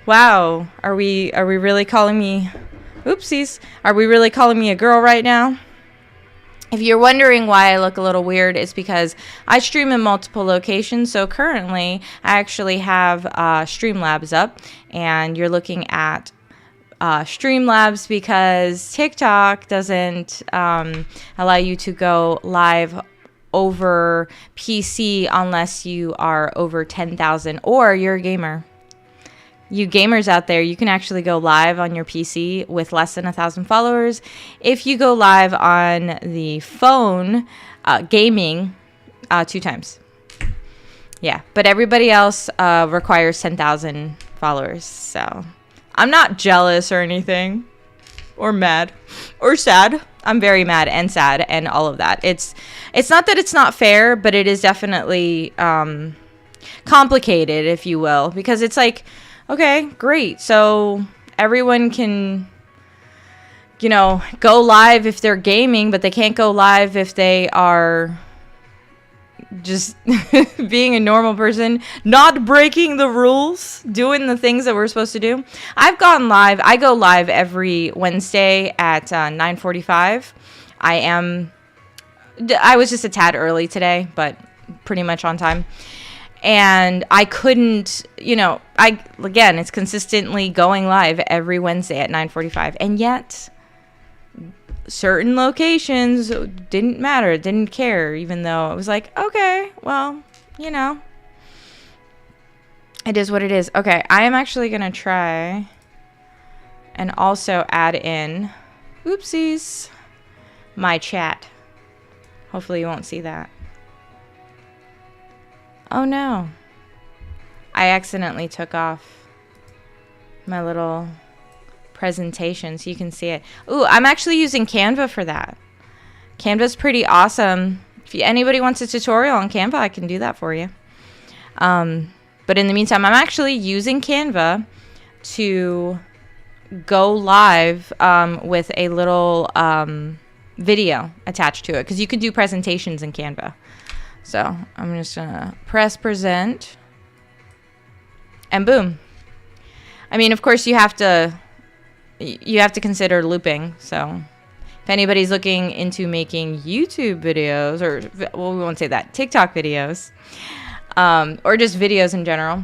Wow, are we really calling me oopsies? Are we really calling me a girl right now? If you're wondering why I look a little weird, it's because I stream in multiple locations. So currently, I actually have Streamlabs up, and you're looking at Streamlabs because TikTok doesn't allow you to go live over PC unless you are over 10,000 or you're a gamer. You gamers out there, you can actually go live on your PC with less than 1,000 followers. If you go live on the phone, gaming, 2 times. Yeah, but everybody else requires 10,000 followers. So I'm not jealous or anything, or mad, or sad. I'm very mad and sad and all of that. It's not that it's not fair, but it is definitely complicated, if you will, because it's like, okay, great. So everyone can, go live if they're gaming, but they can't go live if they are just being a normal person, not breaking the rules, doing the things that we're supposed to do. I've gone live. I go live every Wednesday at 9:45. I was just a tad early today, but pretty much on time. And I couldn't, again, it's consistently going live every Wednesday at 9:45. And yet, certain locations didn't matter, didn't care, even though it was like, okay, well, it is what it is. Okay, I am actually going to try and also add in, oopsies, my chat. Hopefully you won't see that. Oh no, I accidentally took off my little presentation so you can see it. Ooh, I'm actually using Canva for that. Canva's pretty awesome. If anybody wants a tutorial on Canva, I can do that for you. But in the meantime, I'm actually using Canva to go live with a little video attached to it, because you can do presentations in Canva. So I'm just gonna press present, and boom. I mean, of course, you have to consider looping. So if anybody's looking into making YouTube videos, or well, we won't say that, TikTok videos, or just videos in general,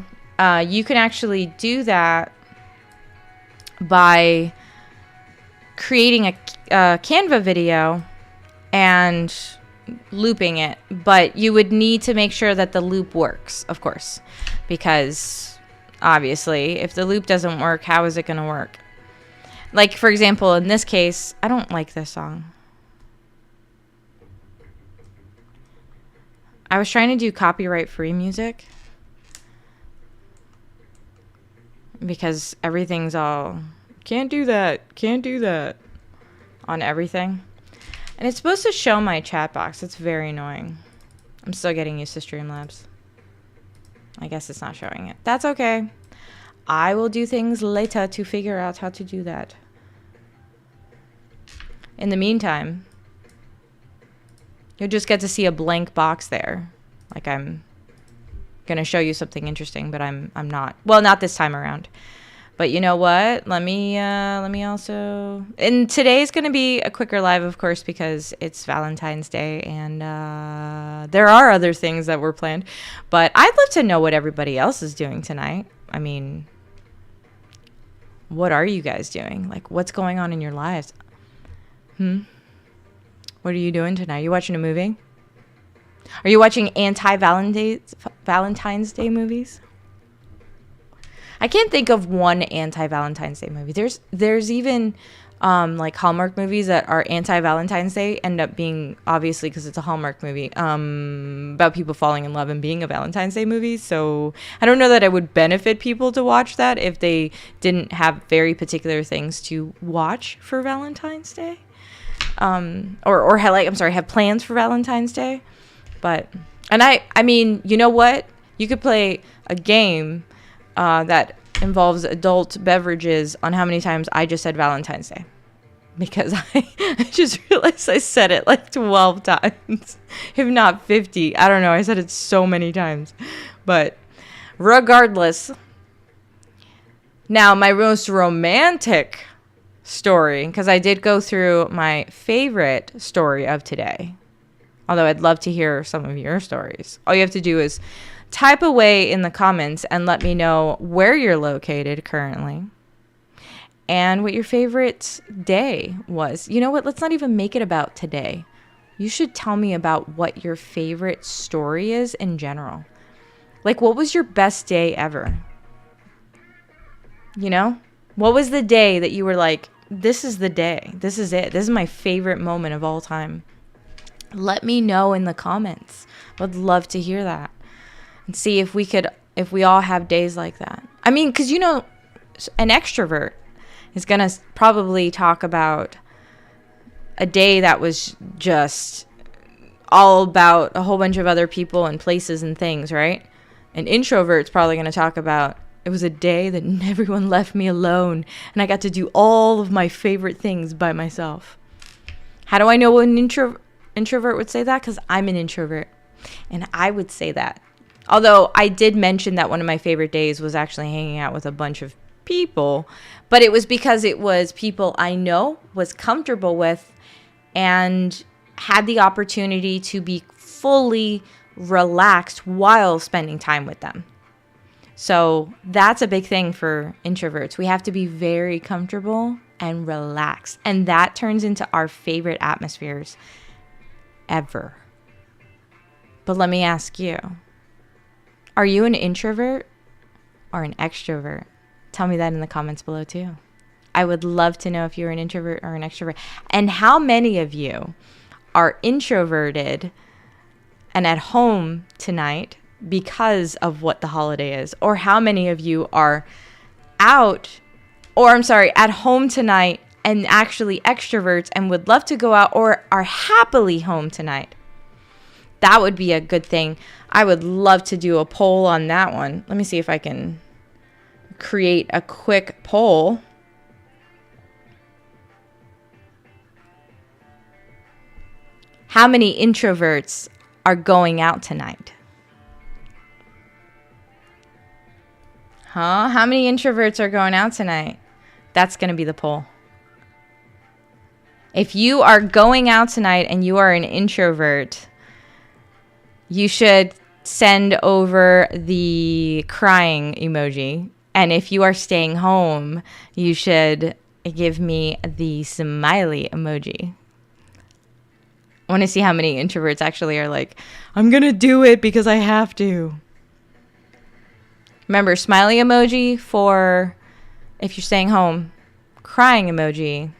you can actually do that by creating a Canva video and looping it, but you would need to make sure that the loop works, of course, because obviously if the loop doesn't work, how is it going to work? Like, for example, in this case, I don't like this song. I was trying to do copyright free music because everything's all can't do that on everything. And it's supposed to show my chat box. It's very annoying. I'm still getting used to Streamlabs. I guess it's not showing it. That's okay. I will do things later to figure out how to do that. In the meantime, you'll just get to see a blank box there. Like I'm going to show you something interesting, but I'm not. Well, not this time around. But you know what? Let me also... And today's going to be a quicker live, of course, because it's Valentine's Day, and there are other things that were planned. But I'd love to know what everybody else is doing tonight. I mean, what are you guys doing? Like, what's going on in your lives? What are you doing tonight? Are you watching a movie? Are you watching anti-Valentine's Day movies? I can't think of one anti-Valentine's Day movie. There's even like Hallmark movies that are anti-Valentine's Day, end up being, obviously because it's a Hallmark movie, about people falling in love and being a Valentine's Day movie. So I don't know that it would benefit people to watch that if they didn't have very particular things to watch for Valentine's Day, or have plans for Valentine's Day. But I mean, you know what? You could play a game that involves adult beverages on how many times I just said Valentine's Day. Because I just realized I said it like 12 times, if not 50. I don't know. I said it so many times. But regardless, Now, my most romantic story, because I did go through my favorite story of today, although I'd love to hear some of your stories. All you have to do is type away in the comments and let me know where you're located currently and what your favorite day was. You know what? Let's not even make it about today. You should tell me about what your favorite story is in general. Like, what was your best day ever? You know? What was the day that you were like, this is the day. This is it. This is my favorite moment of all time. Let me know in the comments. Would love to hear that. And see if we all have days like that. I mean, because, you know, an extrovert is going to probably talk about a day that was just all about a whole bunch of other people and places and things, right? An introvert's probably going to talk about, it was a day that everyone left me alone and I got to do all of my favorite things by myself. How do I know an introvert would say that? Because I'm an introvert and I would say that. Although I did mention that one of my favorite days was actually hanging out with a bunch of people, but it was because it was people I know, was comfortable with, and had the opportunity to be fully relaxed while spending time with them. So that's a big thing for introverts. We have to be very comfortable and relaxed. And that turns into our favorite atmospheres ever. But let me ask you, are you an introvert or an extrovert? Tell me that in the comments below too. I would love to know if you're an introvert or an extrovert. And how many of you are introverted and at home tonight because of what the holiday is? Or how many of you are at home tonight and actually extroverts and would love to go out or are happily home tonight? That would be a good thing. I would love to do a poll on that one. Let me see if I can create a quick poll. How many introverts are going out tonight? Huh? How many introverts are going out tonight? That's going to be the poll. If you are going out tonight and you are an introvert, you should send over the crying emoji. And if you are staying home, you should give me the smiley emoji. I want to see how many introverts actually are like, I'm going to do it because I have to. Remember, smiley emoji for if you're staying home, crying emoji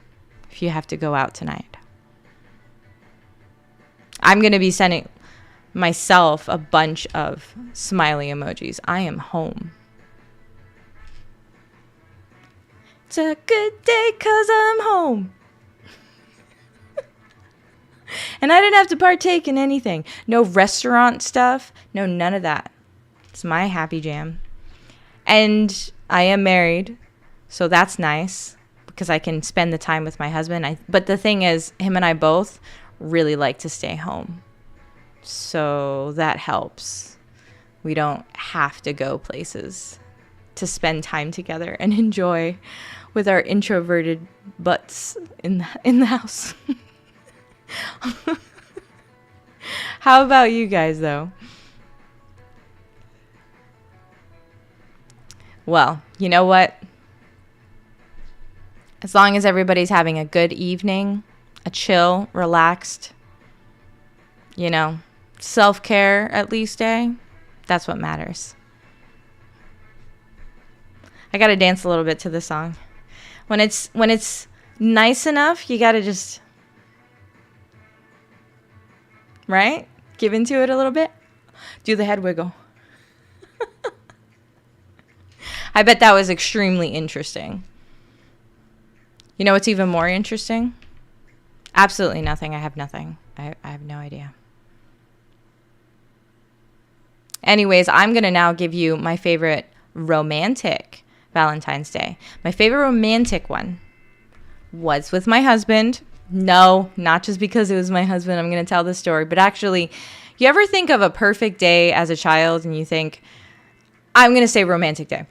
if you have to go out tonight. I'm going to be sending myself a bunch of smiley emojis. I am home. It's a good day 'cause I'm home. And I didn't have to partake in anything. No restaurant stuff. No, none of that. It's my happy jam. And I am married, so that's nice because I can spend the time with my husband. But the thing is, him and I both really like to stay home. So that helps. We don't have to go places to spend time together and enjoy with our introverted butts in the house. How about you guys, though? Well, you know what? As long as everybody's having a good evening, a chill, relaxed, self-care at least day, that's what matters. I gotta dance a little bit to this song. When it's nice enough, you gotta just, right? Give into it a little bit. Do the head wiggle. I bet that was extremely interesting. You know what's even more interesting? Absolutely nothing. I have nothing. I have no idea. Anyways, I'm going to now give you my favorite romantic Valentine's Day. My favorite romantic one was with my husband. No, not just because it was my husband. I'm going to tell this story. But actually, you ever think of a perfect day as a child and you think, I'm going to say romantic day.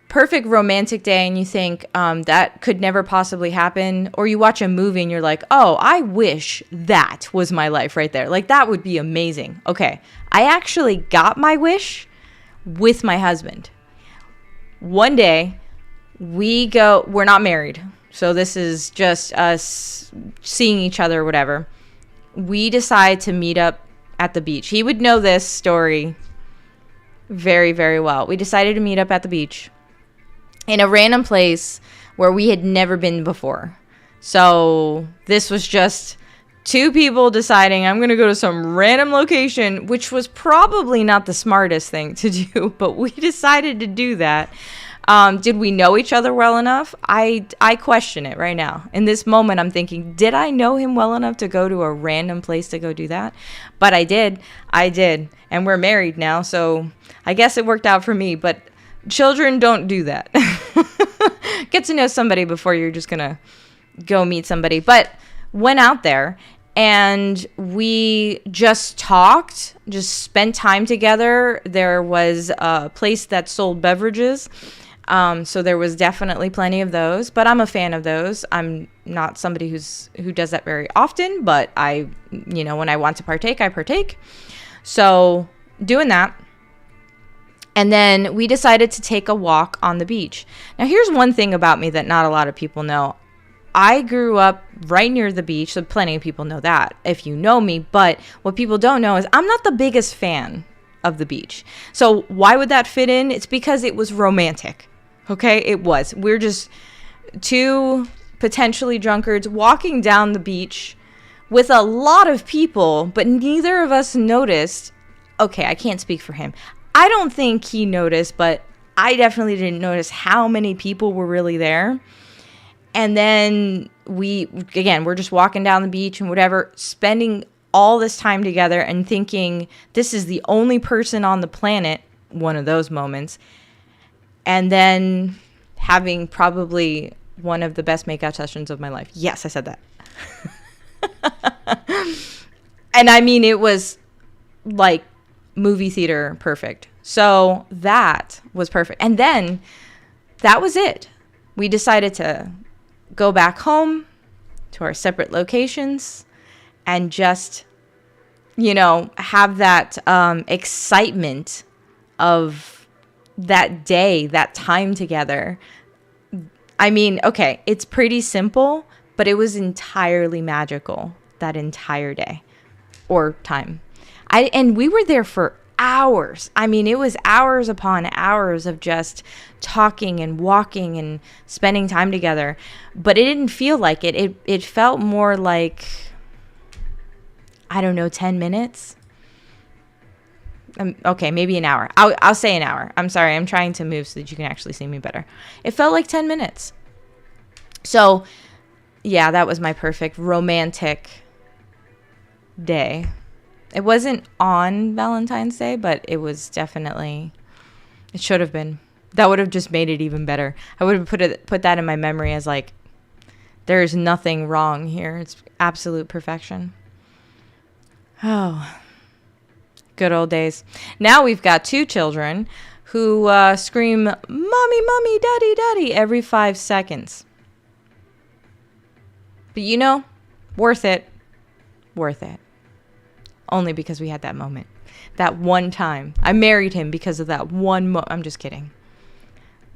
perfect romantic day and you think that could never possibly happen, or you watch a movie and you're like, oh, I wish that was my life right there. Like, that would be amazing. Okay, I actually got my wish with my husband. One day, we're not married, so this is just us seeing each other or whatever. We decide to meet up at the beach. He would know this story very, very well. We decided to meet up at the beach in a random place where we had never been before. So this was just two people deciding, I'm going to go to some random location, which was probably not the smartest thing to do, but we decided to do that. Did we know each other well enough? I question it right now. In this moment, I'm thinking, did I know him well enough to go to a random place to go do that? But I did. And we're married now, so I guess it worked out for me. But children don't do that. Get to know somebody before you're just going to go meet somebody. But went out there and we just talked, just spent time together. There was a place that sold beverages. So there was definitely plenty of those, but I'm a fan of those. I'm not somebody who does that very often, but when I want to partake, I partake. So doing that. And then we decided to take a walk on the beach. Now, here's one thing about me that not a lot of people know. I grew up right near the beach, so plenty of people know that if you know me. But what people don't know is I'm not the biggest fan of the beach. So why would that fit in? It's because it was romantic. Okay, it was. We're just two potentially drunkards walking down the beach with a lot of people, but neither of us noticed. Okay, I can't speak for him. I don't think he noticed, but I definitely didn't notice how many people were really there. And then we're just walking down the beach and whatever, spending all this time together and thinking this is the only person on the planet, one of those moments. And then having probably one of the best makeout sessions of my life. Yes, I said that. And I mean, it was like movie theater perfect. So that was perfect. And then that was it. We decided to go back home to our separate locations and just, have that excitement of that day, that time together. I mean, okay, it's pretty simple, but it was entirely magical that entire day or time. And we were there for hours. I mean, it was hours upon hours of just talking and walking and spending time together. But it didn't feel like it. It felt more like, 10 minutes. Okay, maybe an hour. I'll say an hour. I'm sorry. I'm trying to move so that you can actually see me better. It felt like 10 minutes. So, yeah, that was my perfect romantic day. It wasn't on Valentine's Day, but it was definitely, it should have been. That would have just made it even better. I would have put that in my memory as like, there is nothing wrong here. It's absolute perfection. Oh, good old days. Now we've got two children who scream, "Mommy, mommy, daddy, daddy," every 5 seconds. But worth it. Worth it. Only because we had that moment. That one time. I married him because of that one moment. I'm just kidding.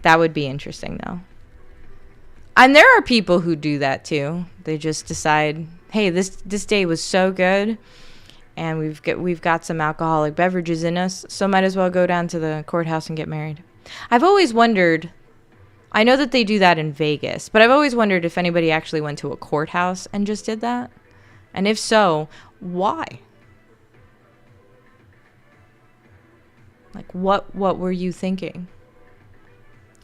That would be interesting, though. And there are people who do that, too. They just decide, hey, this day was so good, and we've got some alcoholic beverages in us, so might as well go down to the courthouse and get married. I've always wondered, I know that they do that in Vegas, but I've always wondered if anybody actually went to a courthouse and just did that. And if so, why? Like, what were you thinking?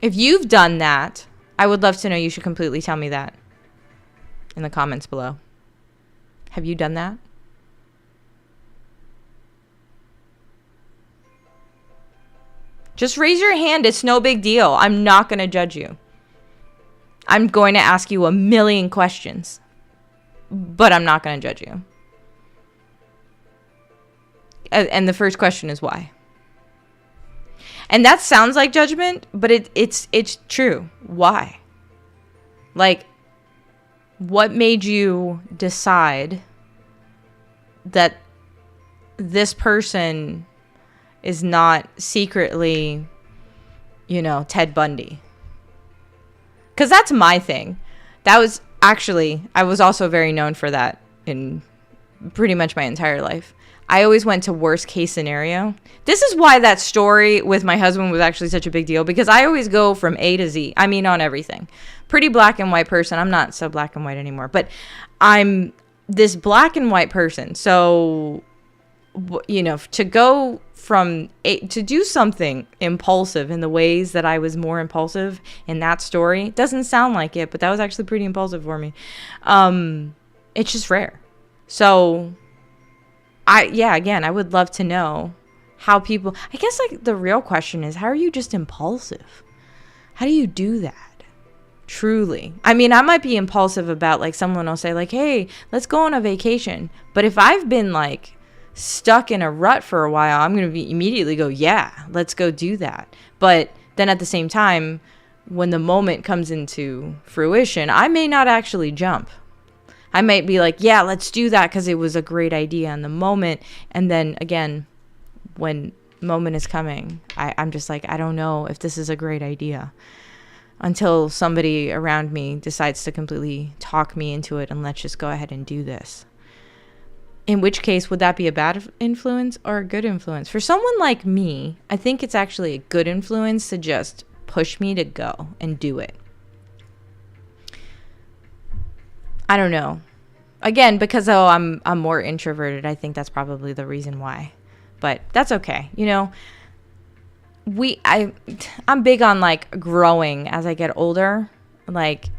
If you've done that, I would love to know. You should completely tell me that in the comments below. Have you done that? Just raise your hand. It's no big deal. I'm not going to judge you. I'm going to ask you a million questions, but I'm not going to judge you. And the first question is why? And that sounds like judgment, but it's true. Why? Like, what made you decide that this person is not secretly, Ted Bundy? Because that's my thing. That was actually, I was also very known for that in pretty much my entire life. I always went to worst case scenario. This is why that story with my husband was actually such a big deal, because I always go from A to Z. I mean, on everything. Pretty black and white person. I'm not so black and white anymore, but I'm this black and white person. So, to go from to do something impulsive in the ways that I was more impulsive in that story, doesn't sound like it, but that was actually pretty impulsive for me. It's just rare. So again, I would love to know how people, I guess like the real question is, how are you just impulsive? How do you do that? Truly. I mean, I might be impulsive about like someone will say like, hey, let's go on a vacation. But if I've been like stuck in a rut for a while, I'm going to immediately go, yeah, let's go do that. But then at the same time, when the moment comes into fruition, I may not actually jump. I might be like, yeah, let's do that because it was a great idea in the moment. And then again, when moment is coming, I'm just like, I don't know if this is a great idea until somebody around me decides to completely talk me into it and let's just go ahead and do this. In which case, would that be a bad influence or a good influence? For someone like me, I think it's actually a good influence to just push me to go and do it. I don't know. Again, because I'm more introverted, I think that's probably the reason why. But that's okay. I'm big on like growing as I get older. Like,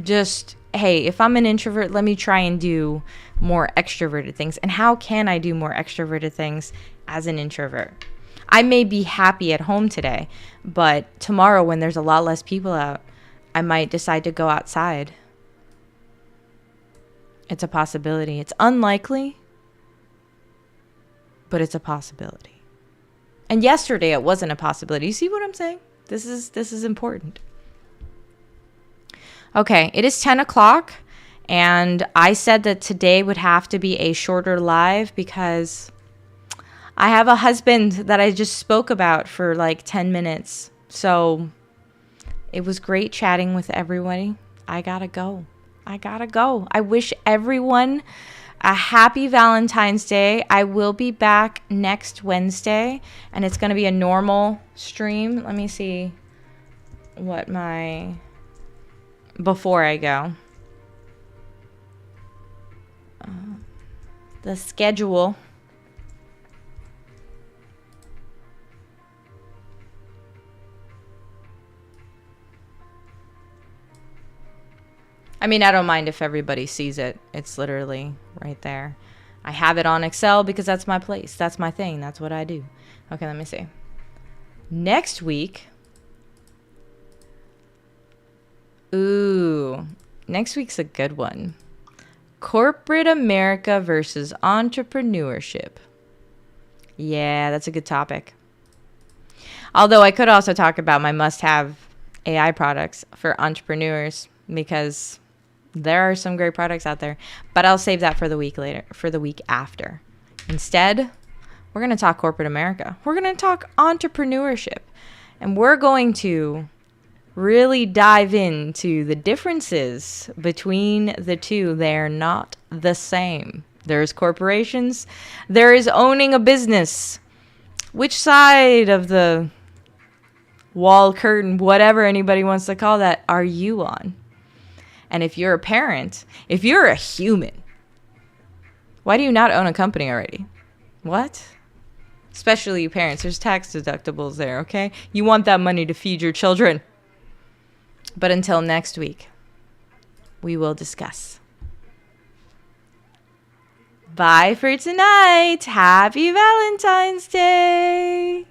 just, hey, if I'm an introvert, let me try and do more extroverted things. And how can I do more extroverted things as an introvert? I may be happy at home today, but tomorrow when there's a lot less people out, I might decide to go outside. It's a possibility. It's unlikely, but it's a possibility. And yesterday it wasn't a possibility. You see what I'm saying? This is important. Okay, it is 10 o'clock, and I said that today would have to be a shorter live because I have a husband that I just spoke about for like 10 minutes. So it was great chatting with everybody. I gotta go. I wish everyone a happy Valentine's Day. I will be back next Wednesday, and it's going to be a normal stream. Let me see what before I go. The schedule. I mean, I don't mind if everybody sees it. It's literally right there. I have it on Excel because that's my place. That's my thing. That's what I do. Okay, let me see. Next week. Next week's a good one. Corporate America versus entrepreneurship. Yeah, that's a good topic. Although I could also talk about my must-have AI products for entrepreneurs, because there are some great products out there, but I'll save that for the week after. Instead, we're going to talk corporate America. We're going to talk entrepreneurship, and we're going to really dive into the differences between the two. They're not the same. There's corporations. There is owning a business. Which side of the wall, curtain, whatever anybody wants to call that, are you on? And if you're a parent, if you're a human, why do you not own a company already? What? Especially you parents, there's tax deductibles there, okay? You want that money to feed your children. But until next week, we will discuss. Bye for tonight. Happy Valentine's Day.